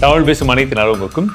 தமிழ் பேசும் அனைத்து நலவுக்கும்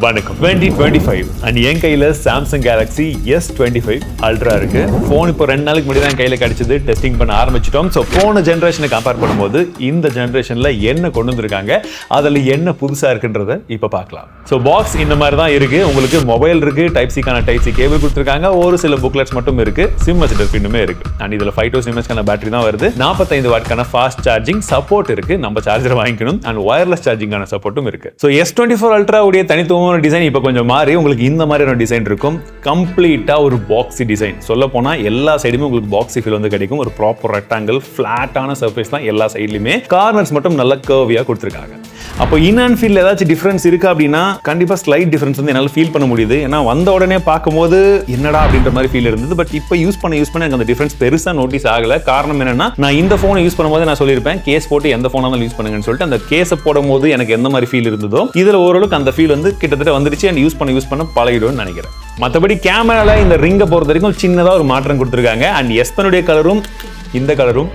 வணக்கம். 2025 அண்ட் என் கையில் சாம்சங் கேலக்ஸி S25 அல்ட்ரா இருக்கு. ஃபோன் இப்போ 2 நாளைக்கு முன்னாடி தான் கையில் கிடைச்சது. டெஸ்டிங் பண்ண ஆரம்பிச்சிட்டோம். ஸோ போன ஜென்ரேஷனை கம்பேர் பண்ணும்போது இந்த ஜென்ரேஷனில் என்ன கொண்டு வந்திருக்காங்க, அதில் என்ன புதுசாக இருக்குன்றத இப்போ பார்க்கலாம். ஸோ பாக்ஸ் இந்த மாதிரி தான் இருக்கு. உங்களுக்கு மொபைல் இருக்கு, டைப் சிக்கான டைப் சி கேபிள் கொடுத்துருக்காங்க, ஒரு சில புக்லெட்ஸ் மட்டும் இருக்கு, சிம் அட்ஜஸ்டர் பின்னுமே இருக்கு. அண்ட் இதில் 5 mAh பேட்டரி தான் வருது. 45 வாட்க்கான ஃபாஸ்ட் சார்ஜிங் சப்போர்ட் இருக்கு. நம்ம சார்ஜர் வாங்கிக்கணும். அண்ட் வயர்லெஸ் சார்ஜிங்கான சப்போர்ட்டும் இருக்கு. ஸோ S24 அல்ட்ரா உடைய தனித்துவமான டிசைன் இப்போ கொஞ்சம் மாறி உங்களுக்கு இந்த மாதிரியான டிசைன் இருக்கும். கம்ப்ளீட்டா ஒரு பாக்ஸி டிசைன். சொல்ல போனா எல்லா சைடுமே உங்களுக்கு பாக்ஸி ஃபீல் வந்து கிடைக்கும். ஒரு ப்ராப்பர் ரெக்டாங்கிள் ஃபிளாட்டான சர்ஃபேஸ் தான் எல்லா சைட்லயுமே. கார்னர்ஸ் மட்டும் நல்ல கர்வியா கொடுத்துருக்காங்க. அப்போ இன் அண்ட் ஃபீல் ஏதாச்சும் டிஃபரன்ஸ் இருக்கு அப்படின்னா கண்டிப்பா ஸ்லைட் டிஃபரன்ஸ் வந்து என்னால் ஃபீல் பண்ண முடியுது. ஏன்னா வந்த உடனே பார்க்கும்போது என்னடா அப்படின்ற மாதிரி ஃபீல் இருந்தது. பட் இப்போ யூஸ் பண்ண எனக்கு அந்த டிஃபரன்ஸ் பெருசா நோட்டீஸ் ஆகல. காரணம் என்னன்னா, நான் இந்த போனை யூஸ் பண்ணும்போது நான் சொல்லியிருப்பேன், கேஸ் போட்டு எந்த போனா யூஸ் பண்ணுங்கன்னு சொல்லிட்டு. அந்த கேஸை போடும் போது எனக்கு எந்த மாதிரி ஃபீல் இருந்ததோ இதுல ஓரளவுக்கு அந்த ஃபீல் வந்து கிட்டத்தட்ட வந்துருச்சு. அண்ட் யூஸ் பண்ண பழகிடும்னு நினைக்கிறேன். மற்றபடி கேமரால இந்த ரிங்கை பொறுத்த வரைக்கும் சின்னதா ஒரு மாற்றம் கொடுத்துருக்காங்க. அண்ட் S10 கலரும் இந்த கலரும்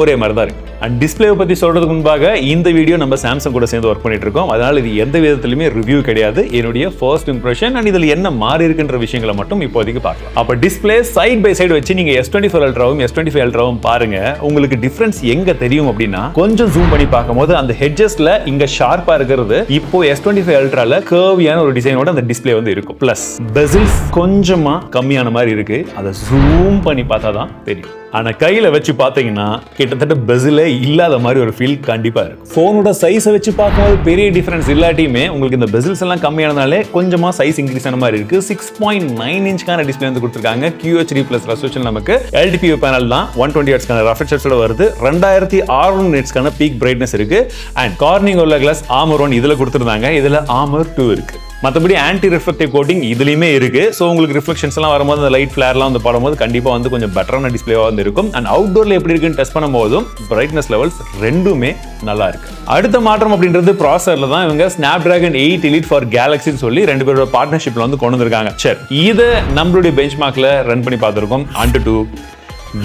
ஒரே மாதிரி தான் இருக்கு. அண்ட் டிஸ்பிளே பத்தி சொல்றதுக்கு முன்பாக இந்த வீடியோ நம்ம சாம்சங் கூட சேர்ந்து ஒர்க் பண்ணிட்டு இருக்கோம். அதனால இது எந்த விதத்திலுமே ரிவ்யூ கிடையாது. என்னுடைய ஃபர்ஸ்ட் இம்ப்ரெஷன் அண்ட் இதுல என்ன மாறி இருக்குன்ற விஷயங்களை மட்டும் இப்போதைக்கு பார்க்கலாம். அப்ப டிஸ்பிளே சைட் பை சைடு வச்சு நீங்க S24 அல்ட்ராவும் S25 அல்ட்ராவும் பாருங்க. உங்களுக்கு டிஃபரன்ஸ் எங்க தெரியும் அப்படின்னா, கொஞ்சம் ஜூம் பண்ணி பார்க்கும்போது அந்த ஹெட்ஜஸ்ல இங்க ஷார்ப்பா இருக்கிறது இப்போ S25 அல்ட்ரால கர்வியான ஒரு டிசைனோட அந்த டிஸ்பிளே வந்து இருக்கும். பிளஸ் பெசில்ஸ் கொஞ்சமா கம்மியான மாதிரி இருக்கு. அதை ஜூம் பண்ணி பார்த்தா தான் தெரியும். ஆனா கையில வச்சு பாத்தீங்கன்னா கிட்டத்தட்ட பெசிலே இல்லாத மாதிரி ஒரு ஃபீல் கண்டிப்பா இருக்கு. போனோட சைஸை வச்சு பார்க்கும்போது பெரிய டிஃபரன்ஸ் இல்லாட்டியுமே உங்களுக்கு இந்த பெசில்ஸ் எல்லாம் கம்மியானதாலே கொஞ்சமா சைஸ் இன்க்ரீஸ் ஆன மாதிரி இருக்கு. 6.9 இன்ச்க்கான டிஸ்பிளே வந்து கொடுத்துருக்காங்க. QHD பிளஸ் ரெசல்யூஷன் நமக்கு LTPO பேனல் தான். 120 ஹெர்ட்ஸ்க்கான ரெஃப்ரெஷர்ஸோட வருது. 2600 நிட்ஸ்க்கான பீக் பிரைட்னஸ் இருக்கு. அண்ட் கார்னிங் உள்ள கிளாஸ் ஆர்மர் 1 இதுல கொடுத்துருந்தாங்க. இதுல ஆர்மர் 2 இருக்கு. மற்றபடி ஆன்டி ரிஃப்ளெக்டிவ் கோட்டிங் இதுலயுமே இருக்கு. ஸோ உங்களுக்கு ரிஃப்ளெக்ஷன்ஸ் எல்லாம் வரும்போது அந்த லைட் ஃபிளேர்லாம் வந்து படும்போது கண்டிப்பா வந்து கொஞ்சம் பெட்டரான டிஸ்பிளேவா வந்து இருக்கும். அண்ட் அவுட்டோர்ல எப்படி இருக்குன்னு டெஸ்ட் பண்ணும்போதும் பிரைட்னஸ் லெவல்ஸ் ரெண்டுமே நல்லா இருக்கு. அடுத்த மாற்றம் அப்படின்றது ப்ராசஸர்ல தான். இவங்க Snapdragon 8 Elite for Galaxy சொல்லி 2 பேரோட பார்ட்னர்ஷிப்ல வந்து கொண்டு வந்திருக்காங்க. சரி, இதை நம்மளுடைய பெஞ்ச் மார்க்ல ரன் பண்ணி பார்த்திருக்கோம். AnTuTu,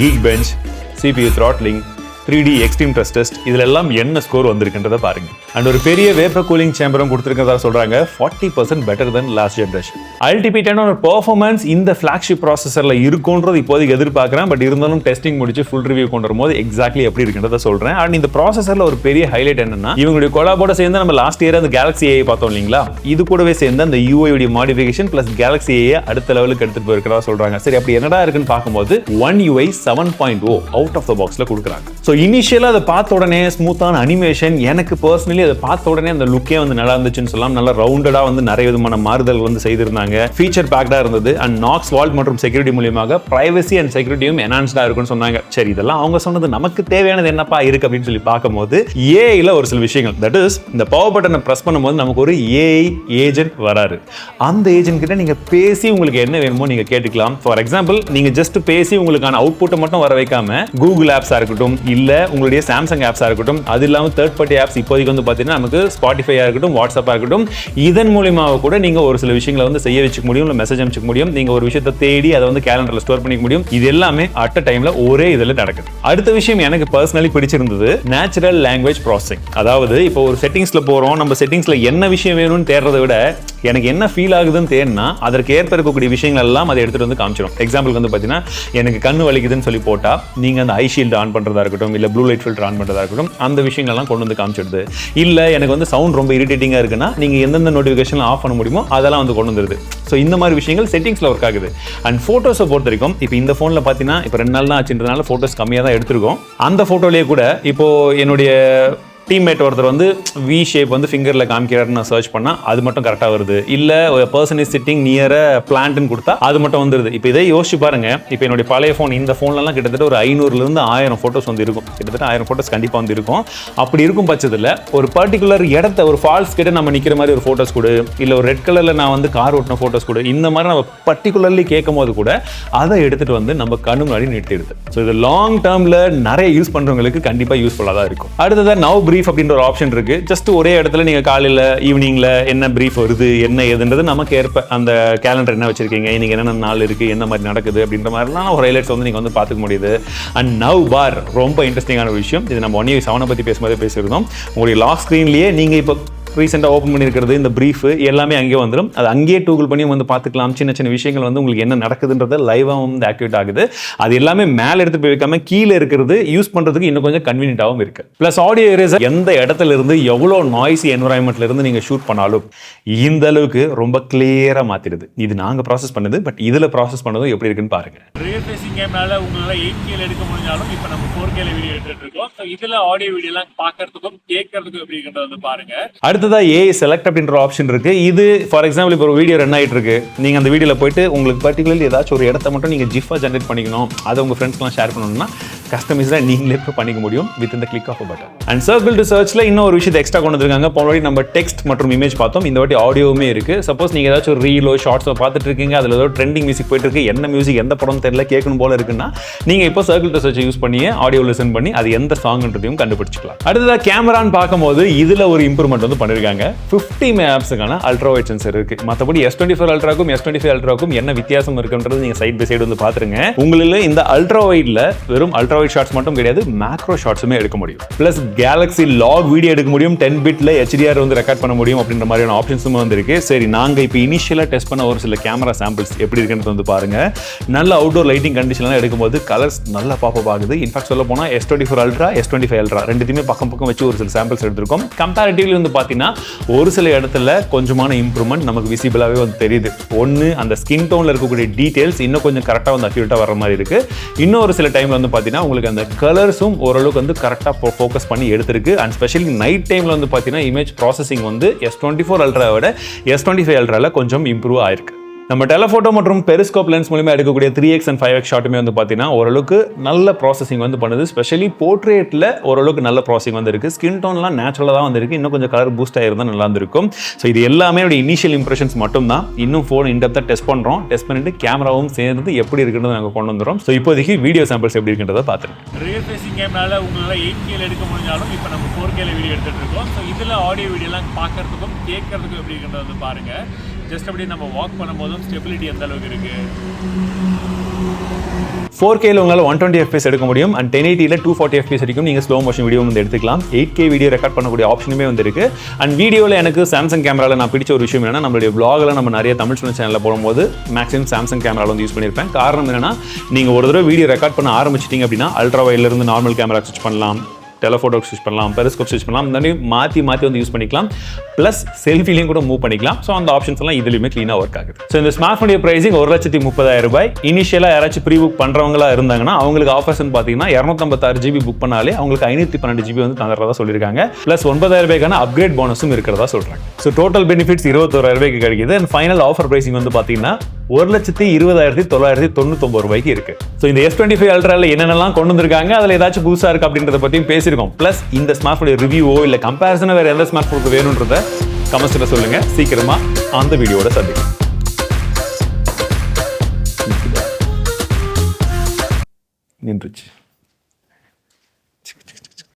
Geekbench, CPU throttling, 3D extreme dress test, இதுல எல்லாம் என்ன ஸ்கோர் வந்திருக்குன்றத பாருங்க. அண்ட் ஒரு பெரிய வேப்பர் கூலிங் சேம்பரும் கொடுத்திருக்கிறதா சொல்றாங்க. 40% better then last generation. LTP10 performance இந்த ஃபிளாக்ஷிப் ப்ராசஸர்ல இருக்கும்ன்றது இப்போதைக்கு எதிர்பார்க்கிறேன். பட் இருந்தாலும் டெஸ்டிங் முடிச்சு ஃபுல் ரிவ்யூ கொண்டு வரும்போது எக்ஸாக்ட்லி எப்படி இருக்குன்றத சொல்றேன். அண்ட் இந்த ப்ராசஸர்ல ஒரு பெரிய ஹைலைட் என்னன்னா, இவங்களுடைய கொலாபோட சேர்ந்து நம்ம லாஸ்ட் இயர் அந்த Galaxy AI பார்த்தோம் இல்லைங்களா, இது கூடவே சேர்ந்து அந்த UI உடைய மாடிஃபிகேஷன் பிளஸ் Galaxy AI அடுத்த லெவலுக்கு எடுத்துட்டு போயிருக்கிறதா சொல்றாங்க. சரி, அப்படி என்னடா இருக்குன்னு பார்க்கும்போது One UI 7.0 out of the பாக்ஸ்ல கொடுக்குறாங்க. ஸோ இனிஷியலா அதை பார்த்த உடனே ஸ்மூத்தான அனிமேஷன், எனக்கு பர்சனலி அதை பார்த்த உடனே அந்த லுக்கே வந்து நல்லா இருந்துச்சுன்னு சொல்லலாம். நல்லா ரவுண்டடா வந்து நிறைய விதமான மாறுதல் வந்து செய்திருந்தாங்க. ஃபீச்சர் பேக்டா இருந்தது. அண்ட் நாக்ஸ் வால்ட் மற்றும் செக்யூரிட்டி மூலமாக பிரைவசி அண்ட் செக்யூரிட்டியும் என்ஹான்ஸ்டா இருக்குன்னு சொன்னாங்க. சரி, இதெல்லாம் அவங்க சொன்னது நமக்கு தேவையானது என்னப்பா இருக்கு அப்படின்னு சொல்லி பார்க்கும்போது ஏஐல ஒரு சில விஷயங்கள், தட் இஸ் இந்த பவர் பட்டனை பிரஸ் பண்ணும்போது நமக்கு ஒரு ஏஐ ஏஜென்ட் வராரு. அந்த ஏஜென்ட் கிட்ட நீங்க பேசி உங்களுக்கு என்ன வேணுமோ நீங்க கேட்டுக்கலாம். ஃபார் எக்ஸாம்பிள், நீங்க ஜஸ்ட் பேசி உங்களுக்கான அவுட்புட்டை மட்டும் வர வைக்காம கூகுள் ஆப்ஸா இருக்கட்டும், இல்ல உங்களுடைய சாம்சங் ஆப்ஸா இருக்கட்டும், அது இல்லாம தேர்ட் பார்ட்டி ஆப்ஸ் இப்போதைக்கு வந்து பாத்தீங்கன்னா நமக்கு ஸ்பாட்டிஃபையா இருக்கட்டும், வாட்ஸ்அப்பா இருக்கட்டும், இதன் மூலமாக கூட நீங்க ஒரு சில விஷயங்களை வந்து செய்ய வச்சுக்க முடியும், இல்ல மெசேஜ் அனுப்பிக்க முடியும். நீங்க ஒரு விஷயத்தை தேடி அதை வந்து கேலண்டர்ல ஸ்டோர் பண்ணிக்க முடியும். இது எல்லாமே அட் அ டைம்ல ஒரே இதுல நடக்குது. அடுத்த விஷயம் எனக்கு பர்சனலி பிடிச்சிருந்தது நேச்சுரல் லாங்குவேஜ் ப்ராசஸிங். அதாவது இப்போ ஒரு செட்டிங்ஸ்ல போறோம், நம்ம செட்டிங்ஸ்ல என்ன விஷயம் வேணும்னு தேடுறதை விட எனக்கு என்ன ஃபீல் ஆகுதுன்னு தேடினா அதற்கு ஏற்ப இருக்கக்கூடிய விஷயங்கள் எல்லாம் அதை எடுத்துட்டு வந்து காமிச்சிடும். எக்ஸாம்பிளுக்கு வந்து பாத்தீங்கன்னா, எனக்கு கண்ணு வலிக்குதுன்னு சொல்லி போட்டா நீங்க அந்த ஐ ஷீல்ட் ஆன் பண்றதா இருக்கட்டும், இல்ல ப்ளூ லைட் ஃபில்டர் ஆன் பண்றதா இருக்கட்டும், அந்த விஷயங்கள்லாம் கொண்டு வந்து காமிச்சிடுது. இல்ல எனக்கு வந்து சவுண்ட் ரொம்ப இரிட்டேட்டிங்கா இருக்குன்னா நீங்க எந்தெந்த நோட்டிஃபிகேஷன் ஆஃப் பண்ண முடியுமோ அதெல்லாம் வந்து கொண்டு வந்துருது. ஸோ இந்த மாதிரி விஷயங்கள் செட்டிங்ஸ்ல ஒர்க் ஆகுது. அண்ட் போட்டோஸை பொறுத்த வரைக்கும் இப்போ இந்த போன்ல பாத்தீங்கன்னா இப்போ 2 நாள் தான் ஆச்சுன்றதுனால போட்டோஸ் கம்மியாக தான் எடுத்திருக்கோம். அந்த போட்டோலயே கூட இப்போ என்னுடைய டீம்மேட் ஒருத்தர் வந்து வி ஷேப் வந்து ஃபிங்கர்ல காமிக்கிறாருன்னு நான் சர்ச் பண்ணா அது மட்டும் கரெக்டா வருது. இல்ல ஒரு பர்சன் இஸ் சிட்டிங் நியர் பிளான்ட்னு கொடுத்தா அது மட்டும் வந்துருது. இப்போ இதை யோசிச்சு பாருங்க. இப்போ என்னுடைய பழைய ஃபோன், இந்த ஃபோன்லாம் கிட்டத்தட்ட ஒரு 500ல இருந்து 1000 போட்டோஸ் வந்து இருக்கும். கிட்டத்தட்ட 1000 போட்டோஸ் கண்டிப்பா வந்து இருக்கும். அப்படி இருக்கும் பட்சத்தில் ஒரு பர்டிகுலர் இடத்த ஒரு ஃபால்ஸ் கிட்ட நம்ம நிக்கிற மாதிரி ஒரு போட்டோஸ் கொடு, இல்ல ஒரு ரெட் கலர்ல நான் வந்து கார் ஓட்டின போட்டோஸ் கொடு, இந்த மாதிரி நம்ம பர்டிகுலர்லி கேட்கும் போது கூட அதை எடுத்துட்டு வந்து நம்ம கண்ணு முன்னாடி நிறுத்திடுது. ஸோ இது லாங் டேர்ம்ல நிறைய யூஸ் பண்றவங்களுக்கு கண்டிப்பா யூஸ்ஃபுல்லா தான் இருக்கும். அடுத்தது நவ் பிரீஃப் அப்படின்ற ஒரு ஆப்ஷன் இருக்கு. ஜஸ்ட் ஒரே இடத்துல நீங்க காலையில ஈவினிங்ல என்ன பிரீஃப் வருது, என்ன ஏதுன்றது நமக்கு ஏற்ப அந்த கேலண்டர் என்ன வச்சிருக்கீங்க, இன்னைக்கு என்னென்ன நாள் இருக்கு, என்ன மாதிரி நடக்குது அப்படின்ற மாதிரிலாம் ஒரு ஹைலைட்ஸ் வந்து நீங்க வந்து பார்த்துக்க முடியுது. அண்ட் நவ் பார் ரொம்ப இன்ட்ரெஸ்டிங்கான விஷயம். இது நம்ம 1UI 7 பத்தி பேசும்போது பேசியிருந்தோம். உங்களுடைய லாக் ஸ்கிரீன்லயே நீங்க இப்போ ரீசெண்டாக ஓப்பன் பண்ணியிருக்கிறது இந்த ப்ரீஃப் எல்லாமே அங்கேயே வந்துடும். அது அங்கேயே டூகுள் பண்ணி வந்து பார்த்துக்கலாம். சின்ன சின்ன விஷயங்கள் வந்து உங்களுக்கு என்ன நடக்குதுன்றத லைவாக வந்து ஆக்டிவேட் ஆகுது. அது எல்லாமே மேலே எடுத்து போய் வைக்காம கீழே இருக்கிறது யூஸ் பண்ணுறதுக்கு இன்னும் கொஞ்சம் கன்வீனியன்ட்டாகவும் இருக்கு. ப்ளஸ் ஆடியோ எரேசர் எந்த இடத்துல இருந்து எவ்வளோ நாய்ஸி என்வரான்மெண்ட்ல இருந்து நீங்கள் ஷூட் பண்ணாலும் இந்த அளவுக்கு ரொம்ப கிளியராக மாற்றிடுது. இது நாங்கள் ப்ராசஸ் பண்ணுது, பட் இதில் ப்ராசஸ் பண்ணதும் எப்படி இருக்குன்னு பாருங்க. ரியர் ஃபேசிங் கேமரால உங்களால 8K எடுக்க முடிஞ்சாலும் இப்போ நம்ம 4K வீடியோ எடுத்துட்டு இருக்கோம். ஸோ இதில் ஆடியோ வீடியோலாம் பார்க்கறதுக்கும் கேட்கறதுக்கும் எப்படி இருக்கிறத வந்து பாருங்க. அடுத்ததா ஏஐ செலக்ட் அப்படின்ற ஆப்ஷன் இருக்கு. இது ஃபார் எக்ஸாம்பிள் இப்போ ஒரு வீடியோ ரன் ஆகிட்டு இருக்கு. நீங்க அந்த வீடியோல போயிட்டு உங்களுக்கு பர்டிகுலர்லி ஏதாச்சும் ஒரு இடத்த மட்டும் நீங்க ஜிஃபா ஜென்ரேட் பண்ணிக்கணும், அதை உங்க ஃப்ரெண்ட்ஸ்லாம் ஷேர் பண்ணணும்னா கஸ்டமைஸ்டாக நீங்களே இப்போ பண்ணிக்க முடியும் வித் இந்த click of button. And circle to சர்ச்ல இன்னும் ஒரு விஷயத்தை எக்ஸ்ட்ரா கொண்டு வந்திருக்காங்க. போன நம்ம டெக்ஸ்ட் மற்றும் இமேஜ் பார்த்தோம், இந்த வாட்டி ஆடியோவுமே இருக்கு. சப்போஸ் நீங்க ஏதாச்சும் ஒரு ரீலோ ஷார்ட்ஸோ பார்த்துட்டு இருக்கீங்க, அதில் ஏதோ ட்ரெண்டிங் மியூசிக் போயிட்டு இருக்கு, என்ன மியூசிக் எந்த படம் தெரியல கேட்கணும் போல இருக்குன்னா நீங்க இப்போ சர்க்கிள் டு சர்ச் யூஸ் பண்ணி ஆடியோ லிசன் பண்ணி அது எந்த சாங்ன்றதையும் கண்டுபிடிச்சிக்கலாம். அடுத்ததா கேமரான்னு பார்க்கும்போது இதுல ஒரு இம்ப்ரூவ்மெண்ட் வந்து பண்ணிருக்காங்க. 50 மெகாபிக்சலுக்கான அல்ட்ராவைட் சென்சர் இருக்கு. மற்றபடி S24 அல்ட்ராக்கும் S25 அல்ட்ராக்கும் என்ன வித்தியாசம் இருக்குன்றது நீங்க சைட் பை சைடு வந்து பாத்துருங்க. உங்களுக்கு இந்த அல்ட்ராவைட்ல வெறும் அல்ட்ராவைட் ஷாட்ஸ் மட்டும் கிடையாது, மேக்ரோ ஷாட்ஸுமே எடுக்க முடியும். பிளஸ் கேலக்ஸி லாக் வீடியோ எடுக்க முடியும், 10 பிட்ல HDR வந்து ரெக்கார்ட் பண்ண முடியும் அப்படின்ற மாதிரியான ஆப்ஷன்ஸும் வந்து இருக்கு. சரி, நாங்க இப்போ இனிஷியலா டெஸ்ட் பண்ண ஒரு சில கேமரா சாம்பிள்ஸ் எப்படி இருக்குன்னு வந்து பாருங்க. நல்ல அவுட்டோர் லைட்டிங் கண்டிஷன்லாம் எடுக்கும்போது கலர்ஸ் நல்லா பாப்பப் ஆகுது. இன்ஃபேக்ட் சொல்ல போனா S24 அல்ட்ரா S25 அல்ட்ரா ரெண்டுத்தையுமே பக்கம் பக்கம் வச்சு ஒரு சில சாம்பிள்ஸ் எடுத்திருக்கோம். கம்பேரிட்டிவ்லி வந்து பார்த்தீங்கன்னா ஒரு சில இடத்துல கொஞ்சமான இம்ப்ரூவ்மெண்ட் நமக்கு விசிபிளாகவே வந்து தெரியுது. ஒன்று, அந்த ஸ்கின் டோனில் இருக்கக்கூடிய டீடைல்ஸ் இன்னும் கொஞ்சம் கரெக்டாக வந்து அக்யூரேட்டாக வர மாதிரி இருக்கு. இன்னொரு சில டைமில் வந்து பார்த்தீங்கன்னா உங்களுக்கு அந்த கலர்ஸும் ஓரளவுக்கு வந்து கரெக்டாக ஃபோக்கஸ் பண்ணி எடுத்திருக்கு. அண்ட் ஸ்பெஷலி நைட் டைமில் வந்து பார்த்தீங்கன்னா இமேஜ் ப்ராசஸிங் வந்து S24 அல்ட்ராவை விட S25 அல்ட்ராவில் கொஞ்சம் இம்ப்ரூவ் ஆயிருக்கு. நம்ம டெலஃபோட்டோ மற்றும் பெரிஸ்கோப் லென்ஸ் மூலமா எடுக்கக்கூடிய 3x and 5x ஷாட்டுமே வந்து பார்த்தீங்கன்னா ஓரளவுக்கு நல்ல ப்ராசஸிங் வந்து பண்ணுது. ஸ்பெஷலி போர்ட்ரேட்டில் ஓரளவுக்கு நல்ல ப்ராசஸிங் வந்து இருக்கு. ஸ்கின் டோன்லாம் நேச்சுரலாக தான் வந்துருக்கு, இன்னும் கொஞ்சம் கலர் பூஸ்ட் ஆயிருந்தா நல்லா இருந்திருக்கும். ஸோ இது எல்லாமே இனிஷியல் இம்ப்ரெஷன்ஸ் மட்டும் தான். இன்னும் ஃபோன் இன்டெப்த்தாக டெஸ்ட் பண்ணுறோம். டெஸ்ட் பண்ணிட்டு கேமராவும் சேர்ந்து எப்படி இருக்குன்னு நாங்கள் கொண்டு வந்துடும். ஸோ இப்போதைக்கு வீடியோ சாம்பிள்ஸ் எப்படி இருக்குன்றதை பார்த்துருக்கோம். ரியர் ஃபேசிங் கேமரால உங்களால 8K எடுக்க முடிஞ்சாலும் இப்போ நம்ம 4K வீடியோ எடுத்துட்டு இருக்கோம். ஸோ இதில் ஆடியோ வீடியோலாம் பார்க்கறதுக்கும் கேட்கறதுக்கும் எப்படி இருக்குன்றத வந்து பாருங்க. ஜஸ்ட் அப்படியே நம்ம வாக் பண்ணும்போதும் ஸ்டெபிலிட்டி எந்த அளவுக்கு இருக்கு. 4Kல உங்களால் 120 FPS எடுக்க முடியும். அண்ட் 1080ல 240 FPS வரைக்கும் நீங்கள் ஸ்லோ மோஷன் வீடியோ வந்து எடுத்துக்கலாம். 8K வீடியோ ரெக்கார்ட் பண்ணக்கூடிய ஆப்ஷனுமே வந்து இருக்கு. அண்ட் வீடியோவில் எனக்கு சாம்சங் கேமராவில் நான் பிடிச்ச ஒரு விஷயம் என்னன்னா, நம்மளுடைய vlogல நம்ம நிறைய தமிழ் சொன்ன சேனலில் போடும்போது மேக்ஸிமம் சாம்சங் கேமராவில் வந்து யூஸ் பண்ணியிருப்பேன். காரணம் என்னன்னா, நீங்கள் ஒரு தடவை வீடியோ ரெக்கார்ட் பண்ண ஆரம்பிச்சிட்டிங்க அப்படின்னா அல்ட்ரா வைட்ல இருந்து நார்மல் கேமரா ஸ்விட்ச் பண்ணலாம், டெலஃபோட்டோ ஸ்விட்ச் பண்ணலாம், பெரிஸ்கோப் ஸ்விட்ச் பண்ணலாம், இந்த மாதிரி மாற்றி வந்து யூஸ் பண்ணிக்கலாம். ப்ளஸ் செல்ஃபிலையும் கூட மூவ் பண்ணிக்கலாம். ஸோ அந்த ஆப்ஷன்ஸ் எல்லாம் இதுலையுமே க்ளீனாக ஒர்க் ஆகுது. ஸோ இந்த ஸ்மார்ட் ஃபோனுடைய ப்ரைஸிங் 1,30,000 ரூபாய். இனிஷியலாக யாராச்சும் ப்ரீ புக் பண்ணுறவங்களா இருந்தாங்கன்னா அவங்களுக்கு ஆஃபர்ஸ் பார்த்தீங்கன்னா 256 GB புக் பண்ணாலே அவங்களுக்கு 512 GB வந்து தந்துறதா சொல்லியிருக்காங்க. ப்ளஸ் 9,000 ரூபாய்க்கான அப்கிரேட் போனஸும் இருக்கிறதா சொல்கிறாங்க. ஸோ டோட்டல் பெனிஃபிட்ஸ் 21,000 ரூபாய்க்கு கிடைக்குது. அண்ட் ஃபைனல் ஆஃபர் ப்ரைஸிங் வந்து பார்த்தீங்கன்னா 1,20,999 ரூபாய்க்கு இருக்கு. ஸோ இந்த S25 அல்ட்ரால என்னென்னலாம் கொண்டு வந்திருக்காங்க, அதில் ஏதாச்சும் புதுசாக இருக்கு அப்படின்றத பற்றியும் பேசியிருக்கோம். ப்ளஸ் இந்த ஸ்மார்ட் ஃபோனுடைய ரிவ்யூவோ இல்லை கம்பேரிசனோ வேறு எந்த ஸ்மார்ட் ஃபோனுக்கு வேணுன்றத கமெண்ட்ஸில் சொல்லுங்க. சீக்கிரமா அந்த வீடியோட சந்திக்கும். நின்றுச்சு.